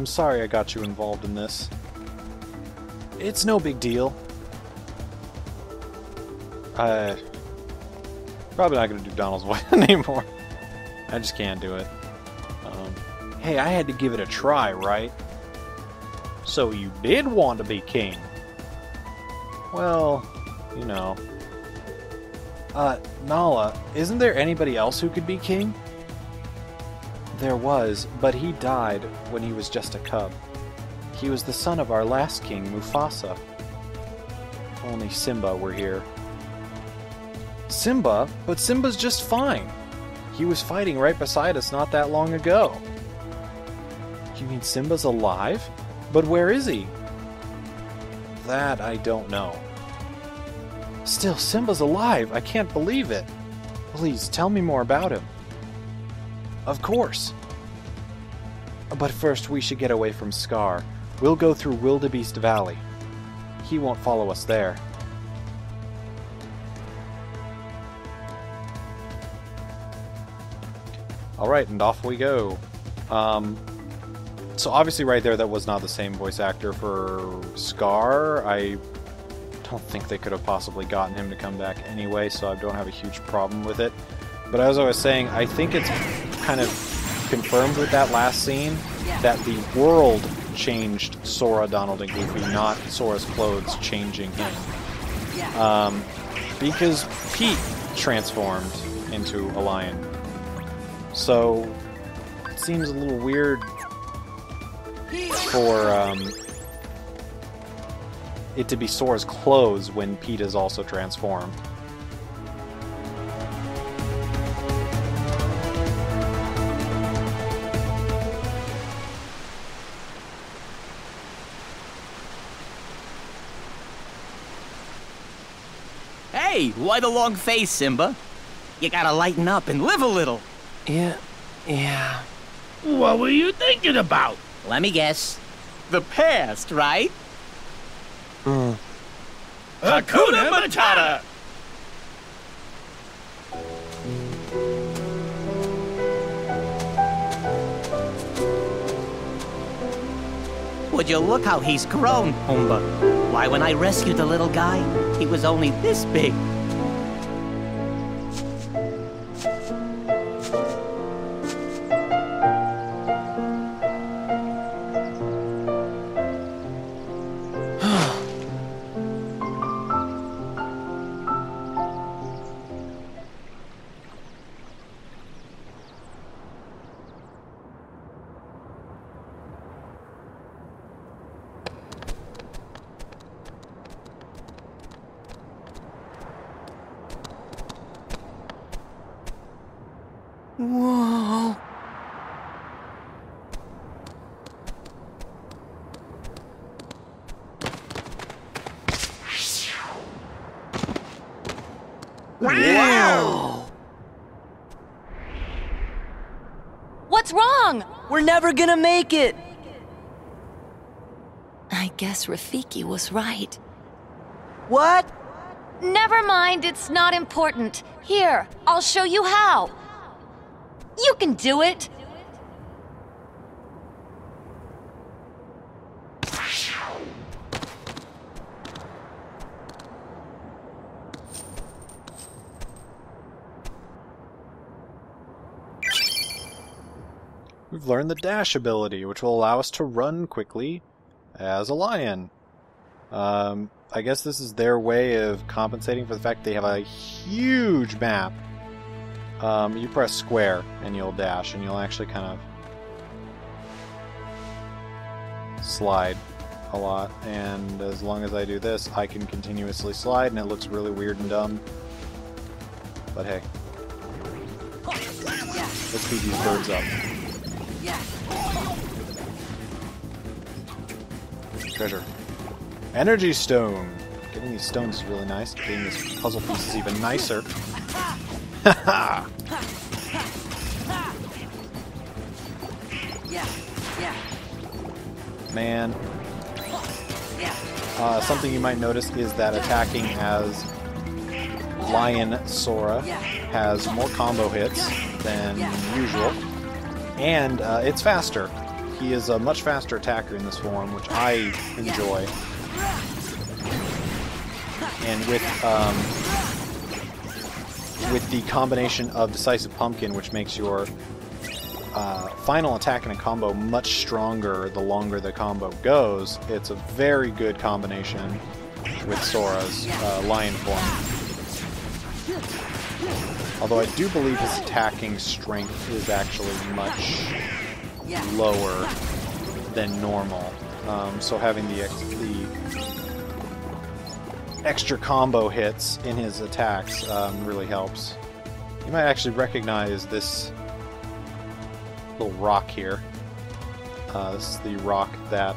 I'm sorry I got you involved in this. It's no big deal. Probably not going to do Donald's voice anymore. I just can't do it. Hey, I had to give it a try, right? So you did want to be king? Well, you know. Nala, isn't there anybody else who could be king? There was, but he died when he was just a cub. He was the son of our last king, Mufasa. If only Simba were here. Simba? But Simba's just fine. He was fighting right beside us not that long ago. You mean Simba's alive? But where is he? That I don't know. Still, Simba's alive. I can't believe it. Please, tell me more about him. Of course. But first, we should get away from Scar. We'll go through Wildebeest Valley. He won't follow us there. Alright, and off we go. So obviously right there, that was not the same voice actor for Scar. I don't think they could have possibly gotten him to come back anyway, so I don't have a huge problem with it. But as I was saying, I think it's kind of confirmed with that last scene that the world changed Sora, Donald, and Goofy, not Sora's clothes changing him. Because Pete transformed into a lion. So it seems a little weird for it to be Sora's clothes when Pete is also transformed. Hey, why the long face, Simba? You gotta lighten up and live a little. Yeah. What were you thinking about? Let me guess. The past, right? Hakuna Matata! Would you look how he's grown, Pumbaa? Why, when I rescued the little guy, he was only this big. Whoa. Wow! What's wrong? We're never gonna make it! I guess Rafiki was right. What? Never mind, it's not important. Here, I'll show you how. You can do it! We've learned the dash ability, which will allow us to run quickly as a lion. I guess this is their way of compensating for the fact they have a huge map. You press square and you'll dash, and you'll actually kind of slide a lot. And as long as I do this, I can continuously slide, and it looks really weird and dumb. But hey. Let's speed these birds up. Treasure. Energy stone! Getting these stones is really nice. Getting this puzzle piece is even nicer. Haha! Man. Something you might notice is that attacking as Lion Sora has more combo hits than usual. And it's faster. he is a much faster attacker in this form, which I enjoy. And with the combination of Decisive Pumpkin, which makes your final attack in a combo much stronger the longer the combo goes, it's a very good combination with Sora's lion form. Although I do believe his attacking strength is actually much lower than normal. So having the extra combo hits in his attacks really helps. You might actually recognize this little rock here. This is the rock that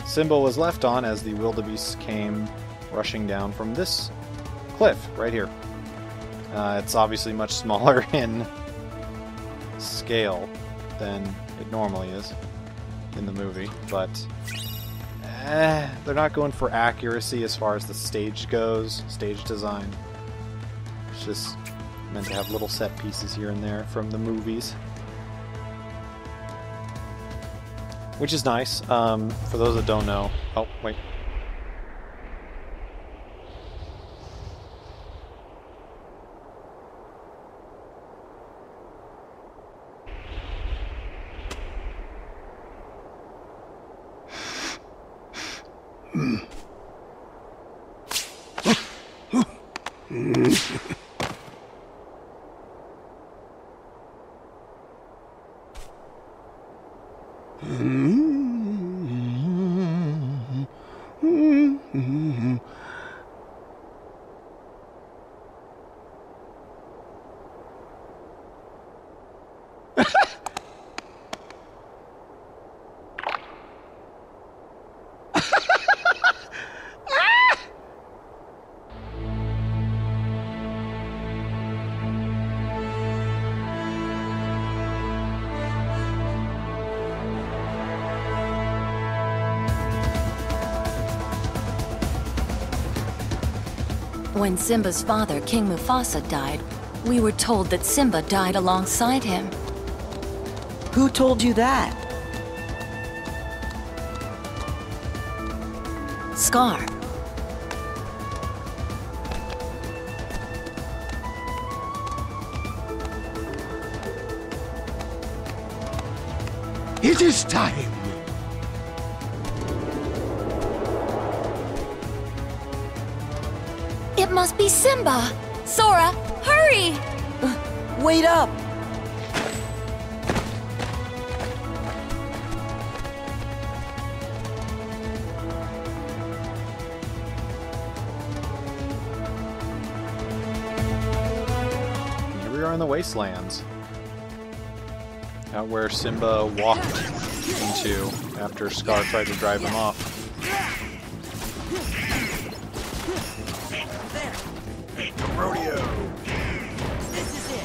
Simba was left on as the wildebeest came rushing down from this cliff right here. It's obviously much smaller in scale than it normally is in the movie, but they're not going for accuracy as far as the stage goes, stage design. It's just meant to have little set pieces here and there from the movies. Which is nice. For those that don't know... Oh, wait. When Simba's father, King Mufasa, died, we were told that Simba died alongside him. Who told you that? Scar. It is time. It must be Simba! Sora, hurry! Wait up! Here we are in the wastelands. Out where Simba walked into after Scar tried to drive him off. Rodeo! This is it!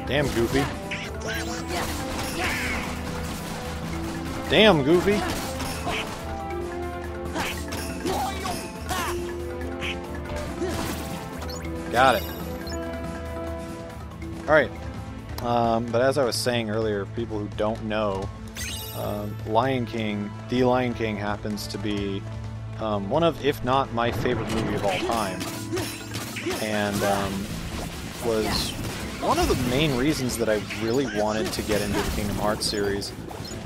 Damn, Goofy. Damn, Goofy! Got it. Alright. But as I was saying earlier, people who don't know, Lion King, The Lion King happens to be one of, if not my favorite movie of all time. And was one of the main reasons that I really wanted to get into the Kingdom Hearts series.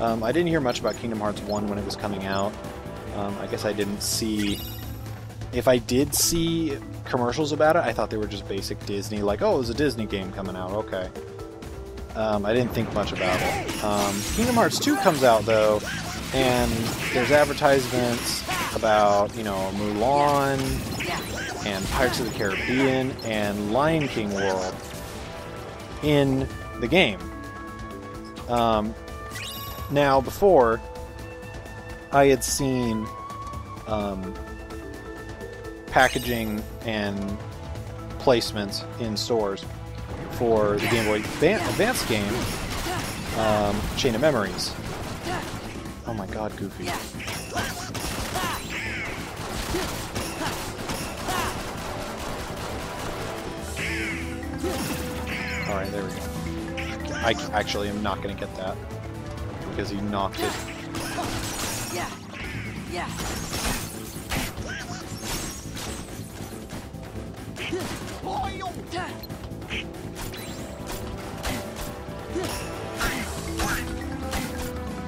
I didn't hear much about Kingdom Hearts 1 when it was coming out. I guess I didn't see... If I did see commercials about it, I thought they were just basic Disney, like, oh, there's a Disney game coming out, okay. I didn't think much about it. Kingdom Hearts 2 comes out, though, and there's advertisements about, you know, Mulan, and Pirates of the Caribbean, and Lion King World in the game. Now, before, I had seen packaging and placements in stores for the Game Boy Advance game, Chain of Memories. Oh my god, Goofy. Alright, there we go. I actually am not going to get that. Because he knocked it. Yeah. Yeah.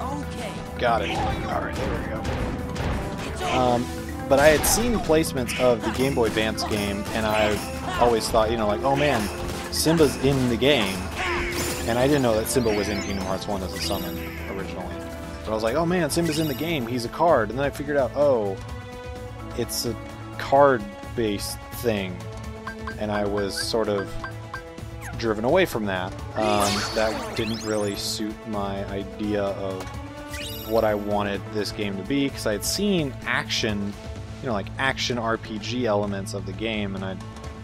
Okay. Got it. Alright, there we go. But I had seen placements of the Game Boy Advance game, and I always thought, you know, like, oh man, Simba's in the game. And I didn't know that Simba was in Kingdom Hearts 1 as a summon originally. But I was like, oh man, Simba's in the game, he's a card. And then I figured out, oh, it's a card-based thing. And I was sort of driven away from that. That didn't really suit my idea of what I wanted this game to be, because I had seen action, you know, like action RPG elements of the game, and I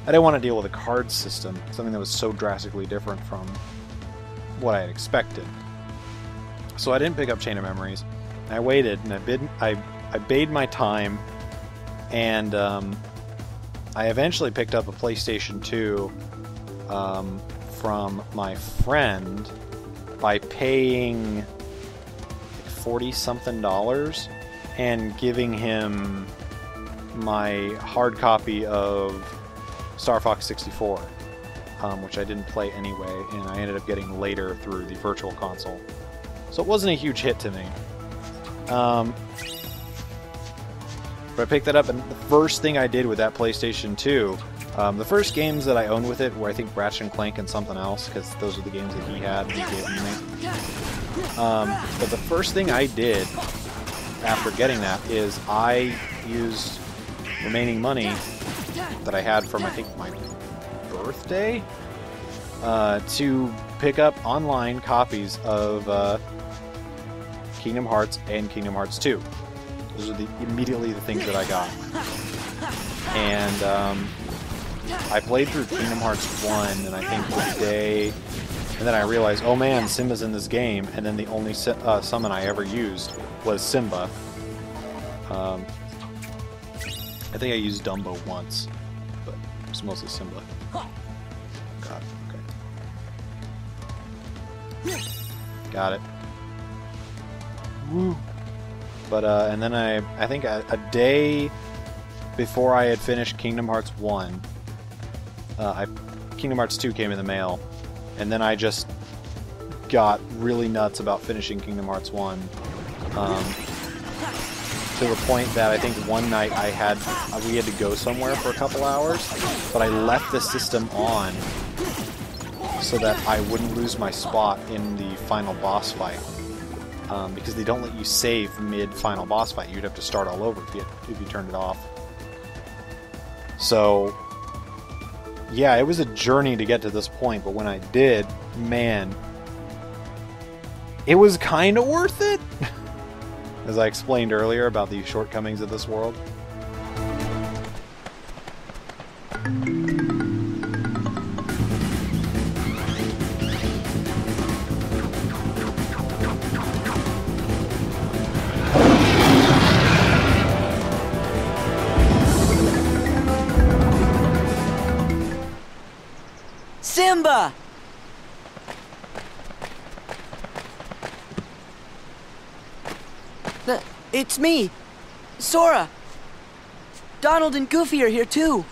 didn't want to deal with a card system, something that was so drastically different from what I had expected. So I didn't pick up Chain of Memories. I waited, and I bade my time, and I eventually picked up a PlayStation 2 from my friend by paying $40-something and giving him my hard copy of Star Fox 64, which I didn't play anyway, and I ended up getting later through the Virtual Console. So it wasn't a huge hit to me. But I picked that up, and the first thing I did with that PlayStation 2, the first games that I owned with it were, I think, Ratchet & Clank and something else, because those are the games that he had and he gave them to me. But the first thing I did after getting that is I used remaining money that I had from, I think, my birthday to pick up online copies of Kingdom Hearts and Kingdom Hearts 2. Those are immediately the things that I got. And I played through Kingdom Hearts 1, and I think the day... And then I realized, oh man, Simba's in this game, and then the only summon I ever used was Simba. I think I used Dumbo once, but it was mostly Simba. God, okay. Got it. Woo! But, and then I think a day before I had finished Kingdom Hearts 1, Kingdom Hearts 2 came in the mail, and then I just got really nuts about finishing Kingdom Hearts 1, to the point that I think one night we had to go somewhere for a couple hours, but I left the system on so that I wouldn't lose my spot in the final boss fight. Because they don't let you save mid-final boss fight. You'd have to start all over if you turned it off. So, yeah, it was a journey to get to this point, but when I did, man, it was kind of worth it. As I explained earlier about the shortcomings of this world. Simba! It's me, Sora. Donald and Goofy are here too.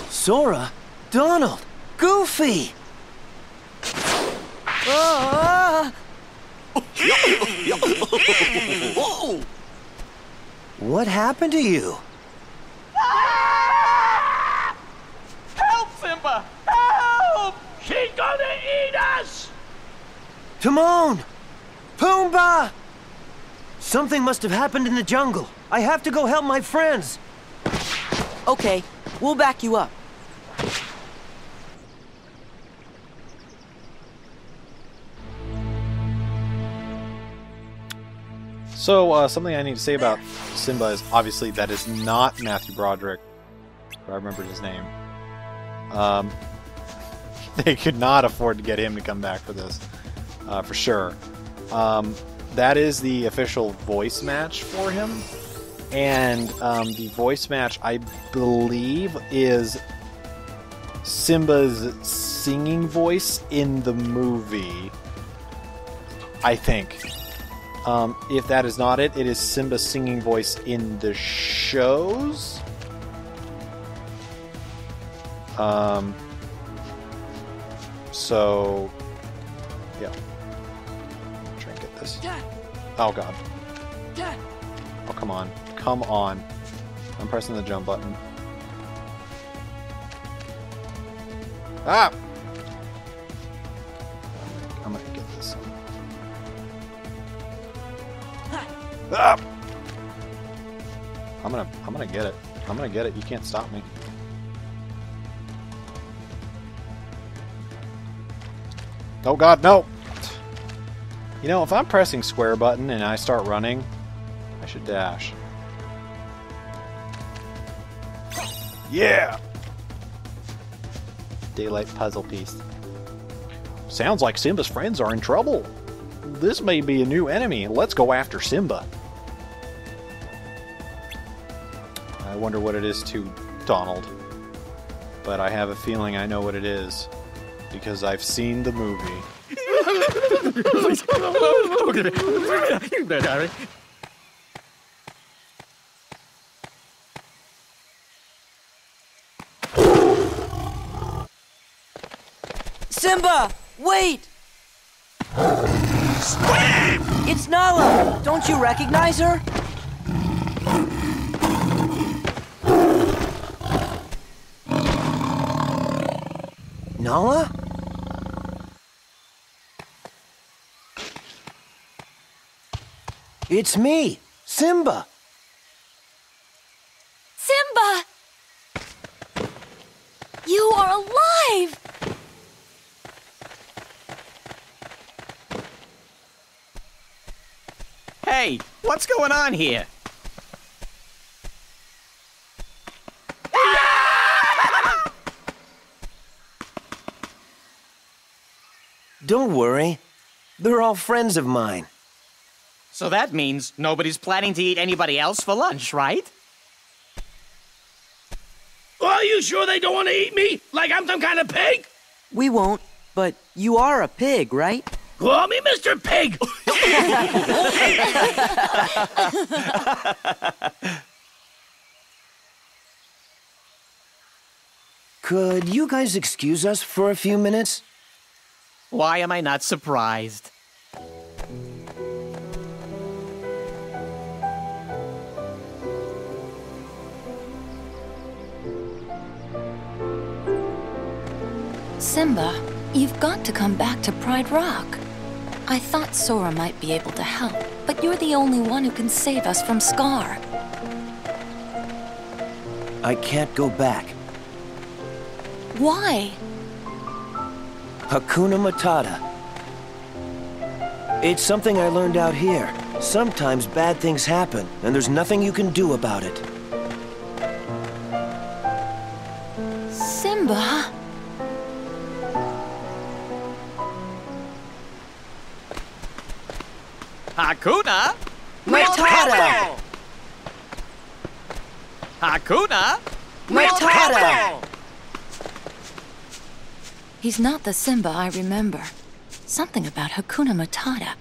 Sora? Donald? Goofy? Ah! What happened to you? Help, Simba! Help! She's gonna eat us! Timon! Pumbaa! Something must have happened in the jungle. I have to go help my friends. Okay, we'll back you up. So, something I need to say about Simba is obviously that is not Matthew Broderick. I remembered his name. They could not afford to get him to come back for this, for sure. That is the official voice match for him. And the voice match, I believe, is Simba's singing voice in the movie. I think. If that is not it, it is Simba's singing voice in the shows. So, yeah. Try and get this. Oh, God. Oh, come on. Come on. I'm pressing the jump button. Ah! I'm gonna get this. Ah! I'm gonna get it. I'm gonna get it. You can't stop me. Oh God, no! You know, if I'm pressing square button and I start running, I should dash. Yeah! Daylight puzzle piece. Sounds like Simba's friends are in trouble. This may be a new enemy. Let's go after Simba. I wonder what it is to Donald. But I have a feeling I know what it is. Because I've seen the movie. Simba! Wait! It's Nala! Don't you recognize her? Nala? It's me, Simba. Simba! You are alive! Hey, what's going on here? Don't worry. They're all friends of mine. So that means nobody's planning to eat anybody else for lunch, right? Are you sure they don't want to eat me? Like I'm some kind of pig? We won't, but you are a pig, right? Call me Mr. Pig! Could you guys excuse us for a few minutes? Why am I not surprised? Simba, you've got to come back to Pride Rock. I thought Sora might be able to help, but you're the only one who can save us from Scar. I can't go back. Why? Hakuna Matata. It's something I learned out here. Sometimes bad things happen, and there's nothing you can do about it. Simba? Hakuna? Matata! Hakuna? Matata! He's not the Simba I remember. Something about Hakuna Matata.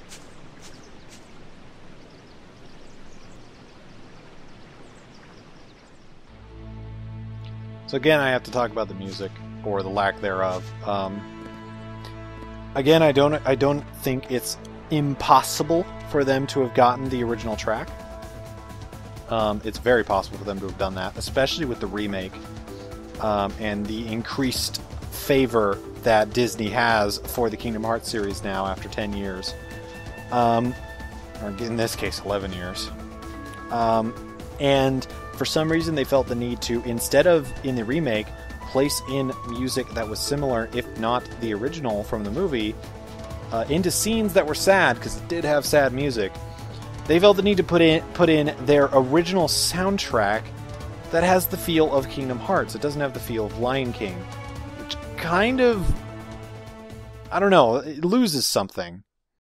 So again, I have to talk about the music, or the lack thereof. Again, I don't think it's impossible for them to have gotten the original track. It's very possible for them to have done that, especially with the remake and the increased favor that Disney has for the Kingdom Hearts series now after 10 years. Or in this case, 11 years. And for some reason they felt the need to, instead of in the remake, place in music that was similar, if not the original from the movie, into scenes that were sad, because it did have sad music. They felt the need to put in their original soundtrack that has the feel of Kingdom Hearts. It doesn't have the feel of Lion King, which kind of, I don't know, it loses something.